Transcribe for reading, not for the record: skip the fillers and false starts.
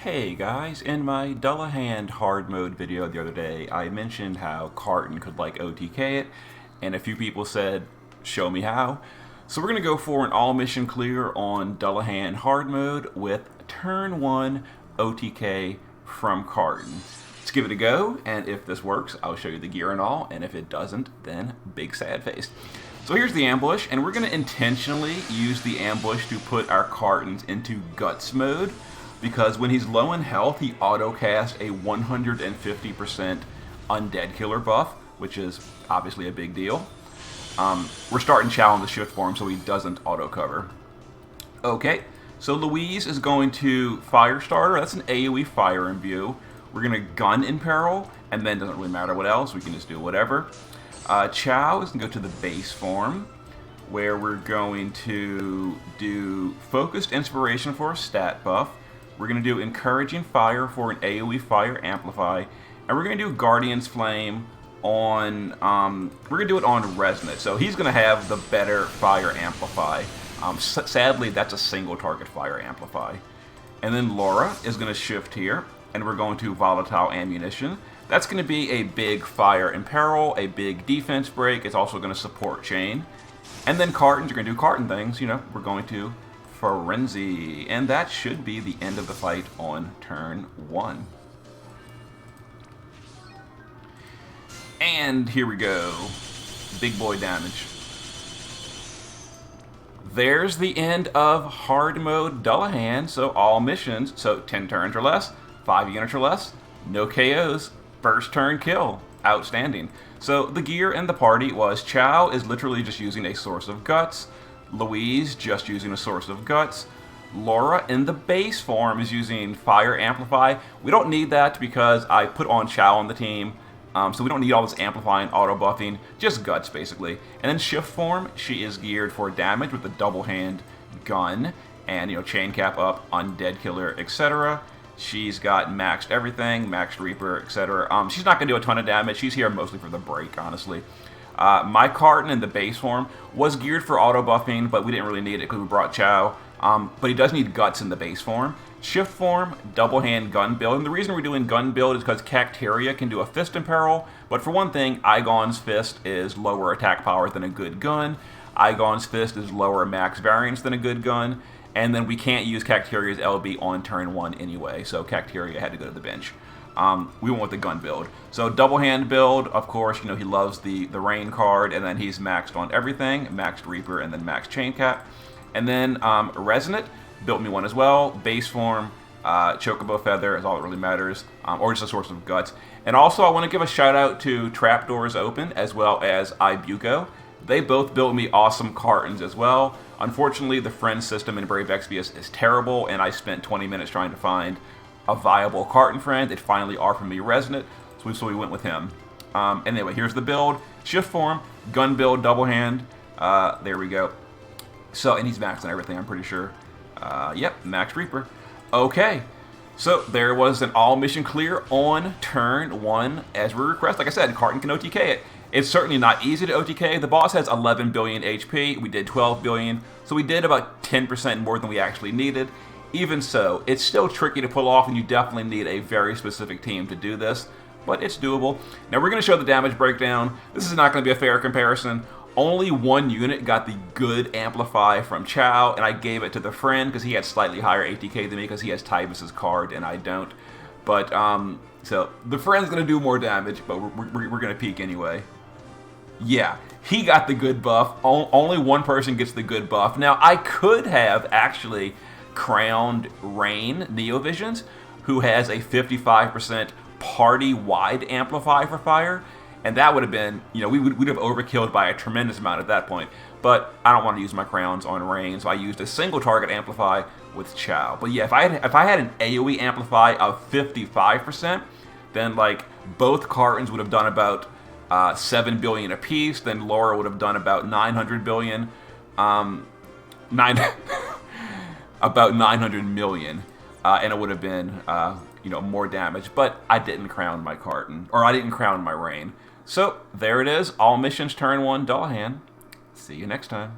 Hey guys, in my Dullahan hard mode video the other day, I mentioned how Carton could like OTK it, and a few people said, show me how. So we're going to go for an all mission clear on Dullahan hard mode with turn 1 OTK from Carton. Let's give it a go, and if this works, I'll show you the gear and all, and if it doesn't, then big sad face. So here's the ambush, and we're going to intentionally use the ambush to put our Cartons into Guts mode, because when he's low in health, he auto-casts a 150% undead killer buff, which is obviously a big deal. We're starting Chow on the shift form so he doesn't auto-cover. Okay, so Louise is going to Fire Starter. That's an AoE Fire Imbue. We're going to Gun in Peril, and then doesn't really matter what else. We can just do whatever. Chow is going to go to the base form, where we're going to do Focused Inspiration for a stat buff. We're going to do Encouraging Fire for an AoE Fire Amplify. And we're going to do Guardian's Flame on, we're going to do it on Resonant. So he's going to have the better Fire Amplify. Sadly, that's a single target Fire Amplify. And then Laura is going to shift here, and we're going to Volatile Ammunition. That's going to be a big Fire Imperil, a big defense break. It's also going to support Chain. And then Cartons are going to do Carton things. You know, we're going to Frenzy, and that should be the end of the fight on turn 1. And here we go. Big boy damage. There's the end of hard mode Dullahan, so all missions, so 10 turns or less, 5 units or less, no KOs, first turn kill. Outstanding. So the gear in the party was Chow is literally just using a Source of Guts, Louise just using a Source of Guts. Laura in the base form is using Fire Amplify. We don't need that because I put on Chow on the team, so we don't need all this amplifying, auto buffing, just Guts basically. And then shift form, she is geared for damage with the double hand gun and chain cap up, undead killer, etc. She's got maxed everything, maxed Reaper, etc. She's not going to do a ton of damage. She's here mostly for the break, honestly. My Carton in the base form was geared for auto buffing, but we didn't really need it because we brought Chow. But he does need Guts in the base form. Shift form, double hand gun build. And the reason we're doing gun build is because Cacteria can do a Fist in Peril. But for one thing, Igon's Fist is lower attack power than a good gun. Igon's Fist is lower max variance than a good gun. And then we can't use Cacteria's LB on turn 1 anyway, so Cacteria had to go to the bench. We went with the gun build. So double hand build, of course, he loves the rain card, and then he's maxed on everything, maxed Reaper, and then maxed Chain Cap. And then Resonant built me one as well. Base form, Chocobo Feather is all that really matters, or just a Source of Guts. And also I want to give a shout out to Trapdoors Open as well as Ibuko. They both built me awesome Cartons as well. Unfortunately, the friend system in Brave Exvius is terrible, and I spent 20 minutes trying to find a viable Carton friend. It finally offered me Resonant, so we went with him. Anyway, here's the build. Shift form, gun build, double hand. There we go. So, and he's maxed on everything, I'm pretty sure. Yep, max Reaper. Okay, so there was an all mission clear on turn 1 as we request. Like I said, Carton can OTK it. It's certainly not easy to OTK. The boss has 11 billion HP. We did 12 billion, so we did about 10% more than we actually needed. Even so, it's still tricky to pull off, and you definitely need a very specific team to do this, but it's doable. Now we're going to show the damage breakdown. This is not going to be a fair comparison. Only one unit got the good Amplify from Chow, and I gave it to the friend because he had slightly higher ATK than me because he has Tybus's card and I don't. But, so the friend's going to do more damage, but we're going to peek anyway. Yeah, he got the good buff. Only one person gets the good buff. Now, I could have actually crowned Rain Neovisions, who has a 55% party-wide amplify for fire, and that would have been, we'd have overkilled by a tremendous amount at that point. But I don't want to use my crowns on Rain, so I used a single target amplify with Chow. But yeah, if I had an AoE amplify of 55%, then like both Cartons would have done about 7 billion apiece. Then Laura would have done about 900 billion. About 900 million, and it would have been, more damage. But I didn't crown my Carton, or I didn't crown my Rain. So there it is. All missions turn 1 Dullahan. See you next time.